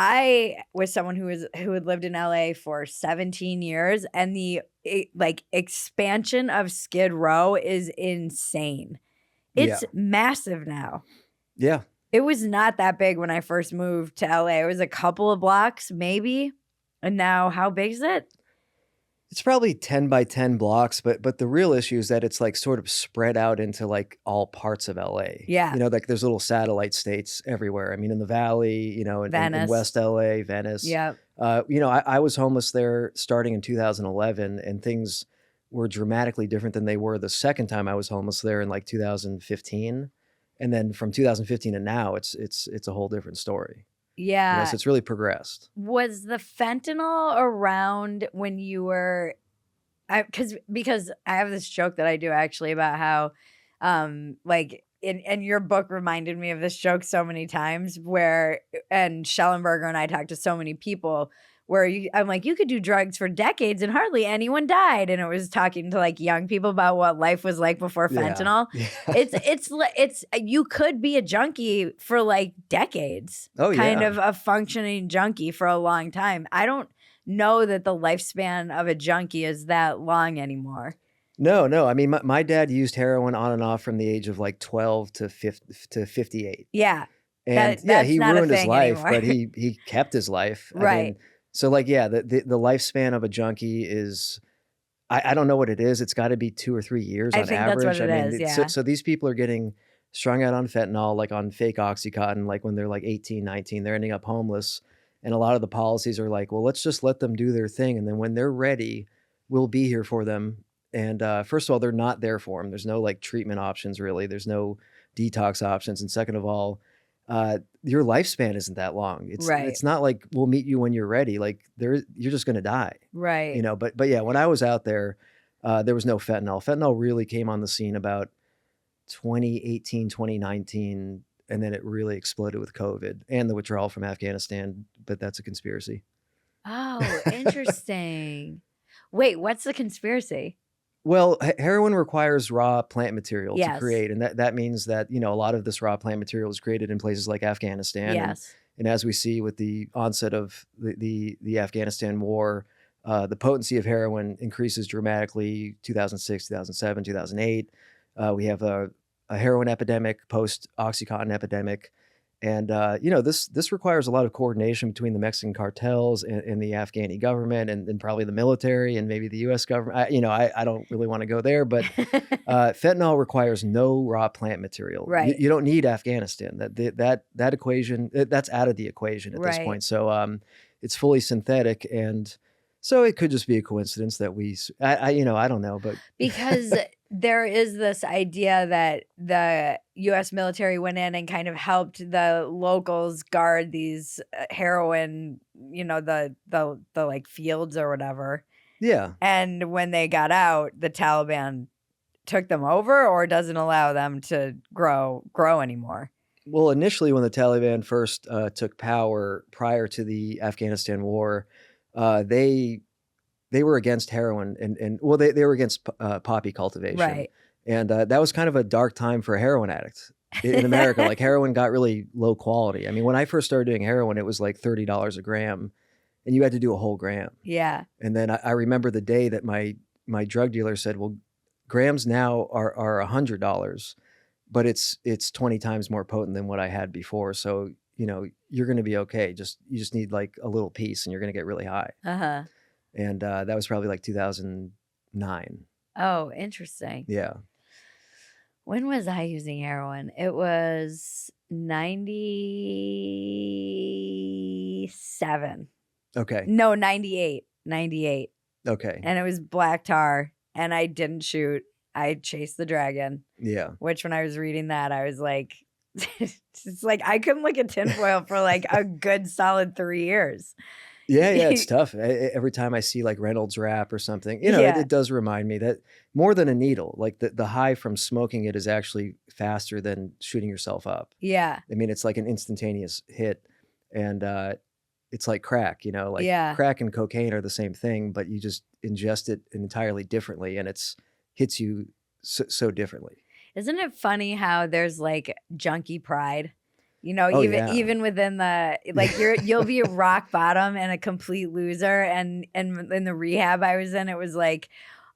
I was someone who had lived in LA for 17 years, and like expansion of Skid Row is insane. Yeah. It's massive now. Yeah. It was not that big when I first moved to LA. It was a couple of blocks, maybe. And now, how big is it? It's probably 10 by 10 blocks, but the real issue is that it's like sort of spread out into like all parts of LA. Yeah. Like there's little satellite states everywhere. I mean, in the Valley, in Venice. West LA, Venice. Yeah. I was homeless there starting in 2011, and things were dramatically different than they were the second time I was homeless there in like 2015. And then from 2015 to now, it's a whole different story. Yeah. So it's really progressed. Was the fentanyl around when you were, because I have this joke that I do actually about how, like, and your book reminded me of this joke so many times and Schellenberger and I talked to so many people where I'm like, you could do drugs for decades and hardly anyone died. And it was talking to like young people about what life was like before fentanyl. Yeah. It's you could be a junkie for like decades. Oh, kind yeah. of a functioning junkie for a long time. I don't know that the lifespan of a junkie is that long anymore. No. I mean, my dad used heroin on and off from the age of like 12 to 58. Yeah. And he ruined his life, anymore. but he kept his life. Right. I mean, so like, yeah, the lifespan of a junkie is, I don't know what it is. It's got to be 2 or 3 years on think average. that's what it is, yeah. So these people are getting strung out on fentanyl, like on fake Oxycontin, like when they're like 18, 19, they're ending up homeless. And a lot of the policies are like, well, let's just let them do their thing. And then when they're ready, we'll be here for them. And first of all, they're not there for them. There's no like treatment options really. There's no detox options. And second of all, your lifespan isn't that long. It's not like we'll meet you when you're ready. Like you're just going to die. Right. But yeah, when I was out there, there was no fentanyl. Fentanyl really came on the scene about 2018, 2019. And then it really exploded with COVID and the withdrawal from Afghanistan. But that's a conspiracy. Oh, interesting. Wait, what's the conspiracy? Well, heroin requires raw plant material Yes. to create. And that means that, a lot of this raw plant material is created in places like Afghanistan. Yes. And as we see with the onset of the Afghanistan war, the potency of heroin increases dramatically 2006, 2007, 2008. We have a heroin epidemic, post-Oxycontin epidemic. And, this requires a lot of coordination between the Mexican cartels and the Afghani government and probably the military and maybe the U.S. government. I don't really want to go there, but fentanyl requires no raw plant material. Right. You don't need Afghanistan. That equation, that's out of the equation at this point. So it's fully synthetic. And so it could just be a coincidence that I don't know, but because there is this idea that the U.S. military went in and kind of helped the locals guard these heroin, the like fields or whatever. Yeah. And when they got out, the Taliban took them over or doesn't allow them to grow anymore. Well, initially when the Taliban first took power prior to the Afghanistan war, they were against heroin and they were against poppy cultivation. Right. And that was kind of a dark time for a heroin addict in America. Like heroin got really low quality. I mean, when I first started doing heroin, it was like $30 a gram and you had to do a whole gram. Yeah. And then I remember the day that my drug dealer said, well, grams now are $100, but it's 20 times more potent than what I had before. So, you're going to be okay. You just need like a little piece and you're going to get really high. Uh-huh. And that was probably like 2009. Oh, interesting. Yeah. When was I using heroin? It was 97. Okay. No, 98. 98. Okay. And it was black tar, and I didn't shoot. I chased the dragon. Yeah. Which when I was reading that, I was like, it's like I couldn't look at tinfoil for like a good solid 3 years. Yeah, it's tough. Every time I see like Reynolds Wrap or something, it does remind me that more than a needle, like the high from smoking it is actually faster than shooting yourself up. Yeah. I mean, it's like an instantaneous hit. And it's like crack, crack and cocaine are the same thing, but you just ingest it entirely differently and hits you so differently. Isn't it funny how there's like junkie pride? You know, Oh even yeah. even within the like you'll be a rock bottom and a complete loser. And in the rehab I was in, it was like,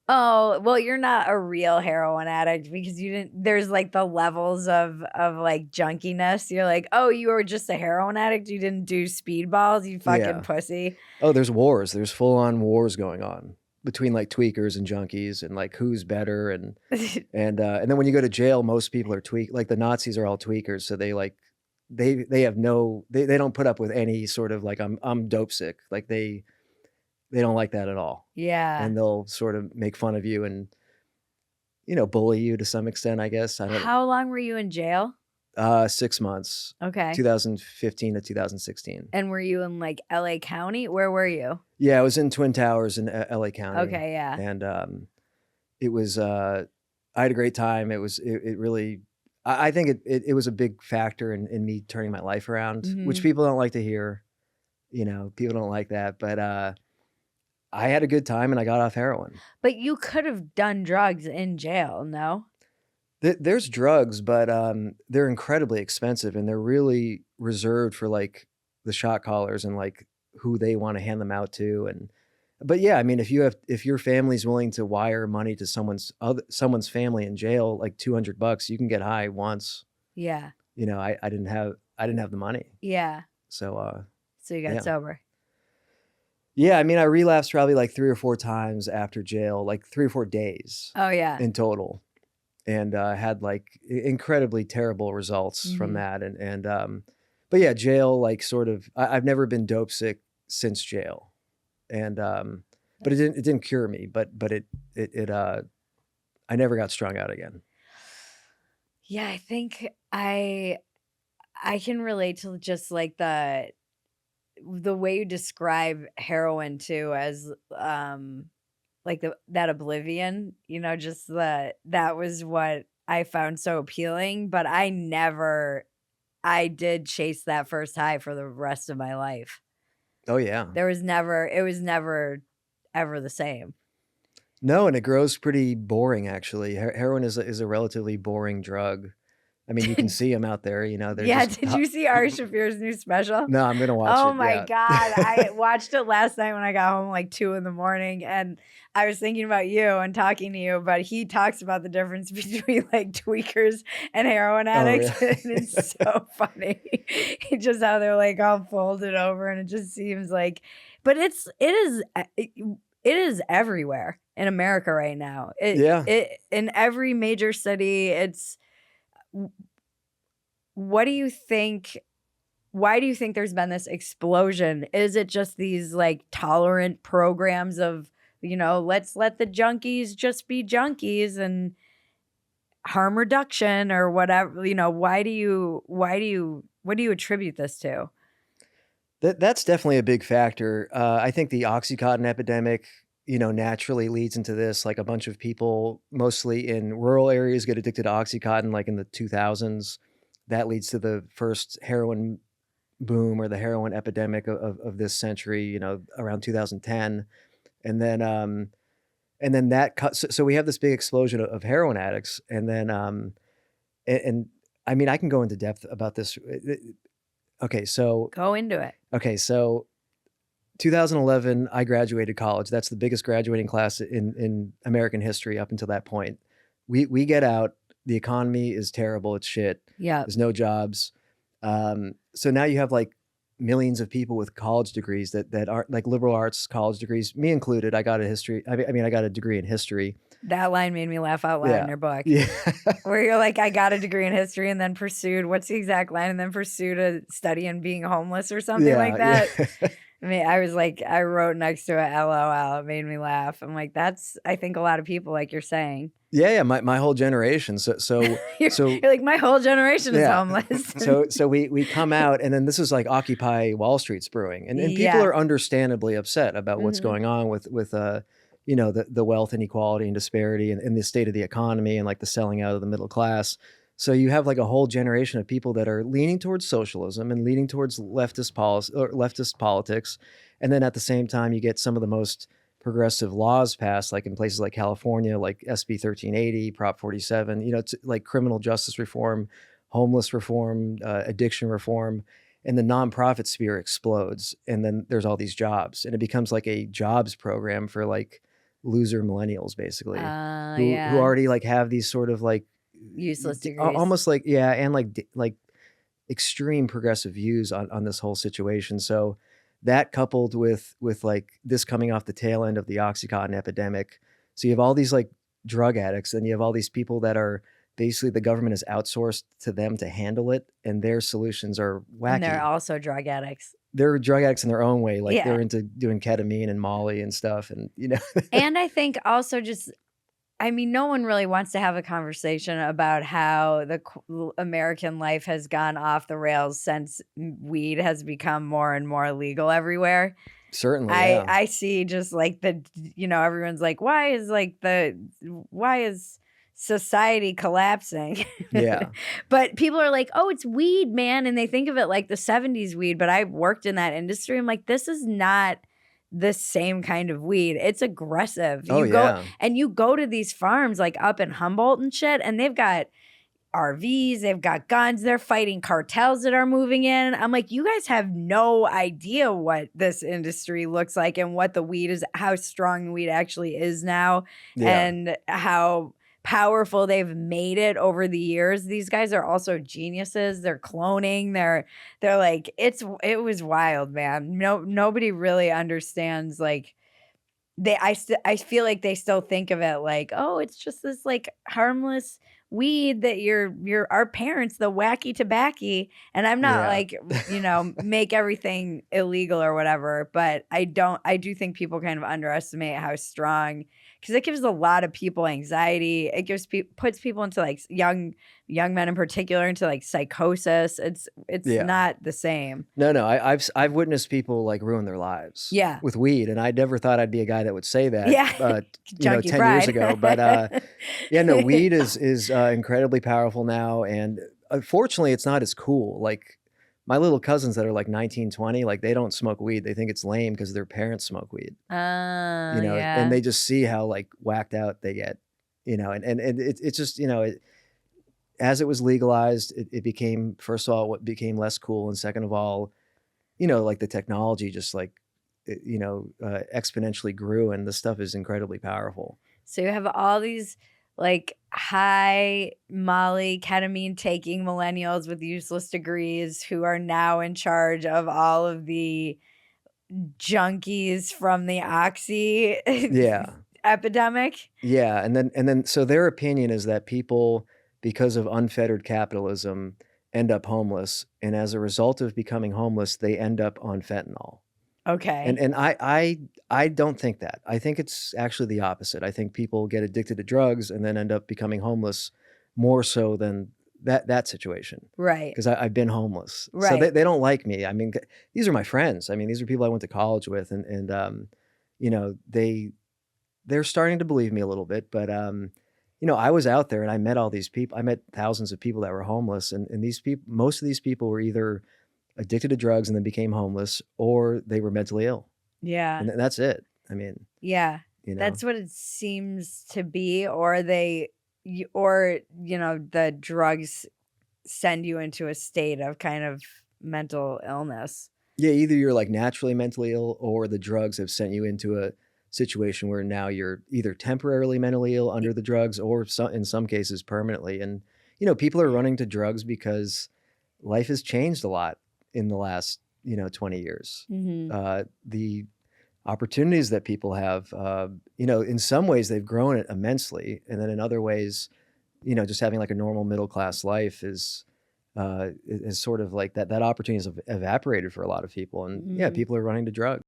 oh, well, you're not a real heroin addict because you didn't there's like the levels of like junkiness. You're like, oh, you were just a heroin addict. You didn't do speedballs, you fucking Yeah. pussy. Oh, there's wars. There's full on wars going on between like tweakers and junkies and like who's better and then when you go to jail, most people are like the Nazis are all tweakers, so they like they have no they don't put up with any sort of like I'm dope sick. Like they don't like that at all. Yeah. And they'll sort of make fun of you and bully you to some extent, I guess. I don't How long were you in jail? 6 months, Okay. 2015 to 2016. And were you in like LA County? Where were you? Yeah, I was in Twin Towers in LA County. Okay, yeah. And it was I had a great time. It really I think it was a big factor in me turning my life around, which people don't like to hear. People don't like that, but I had a good time and I got off heroin. But you could have done drugs in jail, no? There's drugs, but they're incredibly expensive and they're really reserved for like the shot callers and like who they want to hand them out to. But yeah, I mean, if your family's willing to wire money to someone's family in jail, like $200, you can get high once. Yeah. I didn't have the money. Yeah. So you got sober. Yeah, I mean, I relapsed probably like 3 or 4 times after jail, like 3 or 4 days. Oh yeah. In total. And had like incredibly terrible results from that. But yeah, jail, like sort of, I've never been dope sick since jail. And, but it didn't cure me, but I never got strung out again. Yeah, I think I can relate to just like the way you describe heroin too as like that oblivion, just that was what I found so appealing, but I did chase that first high for the rest of my life. Oh yeah. It was never ever the same. No, and it grows pretty boring actually. Heroin is a relatively boring drug. I mean, you can see them out there, they're Yeah, just did you see Ari Shaffir's new special? No, I'm gonna watch it. Oh my yeah. God. I watched it last night when I got home like 2 a.m. and I was thinking about you and talking to you, but he talks about the difference between like tweakers and heroin addicts. Yeah. And it's so funny. Just how they're like all folded over and it just seems like, but it is everywhere in America right now. In every major city, it's, what do you think? Why do you think there's been this explosion? Is it just these like tolerant programs of, let's let the junkies just be junkies and harm reduction or whatever? What do you attribute this to? That's definitely a big factor. I think the Oxycontin epidemic, naturally leads into this. Like a bunch of people, mostly in rural areas, get addicted to Oxycontin, like in the 2000s. That leads to the first heroin boom or the heroin epidemic of this century, around 2010. And then so we have this big explosion of heroin addicts. And then, and I mean, I can go into depth about this. Okay. So go into it. Okay. So 2011, I graduated college. That's the biggest graduating class in American history up until that point. We get out. The economy is terrible. It's shit. Yeah. There's no jobs. So now you have like millions of people with college degrees that aren't like liberal arts college degrees, me included. I got I got a degree in history. That line made me laugh out loud in your book. Yeah. Where you're like, I got a degree in history and then pursued, what's the exact line? And then pursued a study in being homeless or something like that. Yeah. I mean, I was like, I wrote next to it, LOL. It made me laugh. I'm like, that's, I think a lot of people, like you're saying. Yeah, my whole generation. So you're like, my whole generation is homeless. so we come out, and then this is like Occupy Wall Street's brewing, and people are understandably upset about what's going on with the wealth inequality and disparity and the state of the economy and like the selling out of the middle class. So you have like a whole generation of people that are leaning towards socialism and leaning towards leftist policy or leftist politics, and then at the same time you get some of the most progressive laws passed, like in places like California, like SB 1380, Prop 47, it's like criminal justice reform, homeless reform, addiction reform, and the nonprofit sphere explodes. And then there's all these jobs, and it becomes like a jobs program for like loser millennials, basically, who Yeah. already like have these sort of like Useless degrees. almost like, yeah, and like extreme progressive views on this whole situation. So that coupled with like this coming off the tail end of the Oxycontin epidemic. So you have all these like drug addicts, and you have all these people that are basically the government has outsourced to them to handle it, and their solutions are And they're wacky. also drug addicts. They're drug addicts in their own way. Like Yeah. they're into doing ketamine and Molly and stuff. And, you know, And I think also just I mean, no one really wants to have a conversation about how the American life has gone off the rails since weed has become more and more legal everywhere. certainly. I Yeah. I see just like everyone's like, why is society collapsing? Yeah. But people are like, oh, it's weed, man. And they think of it like the 70s weed. But I worked in that industry. I'm like, this is not the same kind of weed. It's aggressive. Oh, yeah. You go to these farms like up in Humboldt and shit, and they've got RVs, they've got guns, they're fighting cartels that are moving in. I'm like, you guys have no idea what this industry looks like and what the weed is, how strong the weed actually is now, Yeah. and how powerful they've made it over the years. These guys are also geniuses. They're cloning. They're like, it was wild, man. Nobody really understands like I feel like they still think of it like, "Oh, it's just this, like, harmless weed that our parents, the wacky tobacco," and I'm not Yeah. like, make everything illegal or whatever, but I do think people kind of underestimate how strong, because it gives a lot of people anxiety. It puts people into, like, young men in particular into, like, psychosis. It's Yeah. not the same. No, no, I've witnessed people, like, ruin their lives Yeah. with weed, and I never thought I'd be a guy that would say that, Yeah. Junkie 10 years pride. ago, but, yeah, no, weed is incredibly powerful now, and unfortunately, it's not as cool. Like, my little cousins that are, like, 19, 20, like, they don't smoke weed. They think it's lame because their parents smoke weed, Oh, and yeah. they just see how, like, whacked out they get, and it's just, as it was legalized, it became, first of all, what became less cool, and second of all, like the technology just like, exponentially grew, and the stuff is incredibly powerful. So you have all these like high Molly ketamine taking millennials with useless degrees who are now in charge of all of the junkies from the oxy Yeah. epidemic. Yeah. And then, so their opinion is that people, because of unfettered capitalism, end up homeless. And as a result of becoming homeless, they end up on fentanyl. And Okay. and I don't think that. I think it's actually the opposite. I think people get addicted to drugs and then end up becoming homeless more so than that situation. Right. Because I've been homeless. So they, Right. they don't like me. I mean, these are my friends. I mean, these are people I went to college with, and you know, they're starting to believe me a little bit, but I was out there and I met all these people. I met thousands of people that were homeless, and these people, most of these people were either addicted to drugs and then became homeless, or they were mentally ill, Yeah. and that's it. I mean, Yeah. you know, That's what it seems to be, or or the drugs send you into a state of kind of mental illness. yeah, either you're like naturally mentally ill, or the drugs have sent you into a situation where now you're either temporarily mentally ill under the drugs, or in some cases permanently. And people are running to drugs because life has changed a lot in the last 20 years. Mhm. The opportunities that people have, in some ways they've grown it immensely, and then in other ways, just having like a normal middle class life is sort of like that opportunity has evaporated for a lot of people, and yeah, Mhm. people are running to drugs.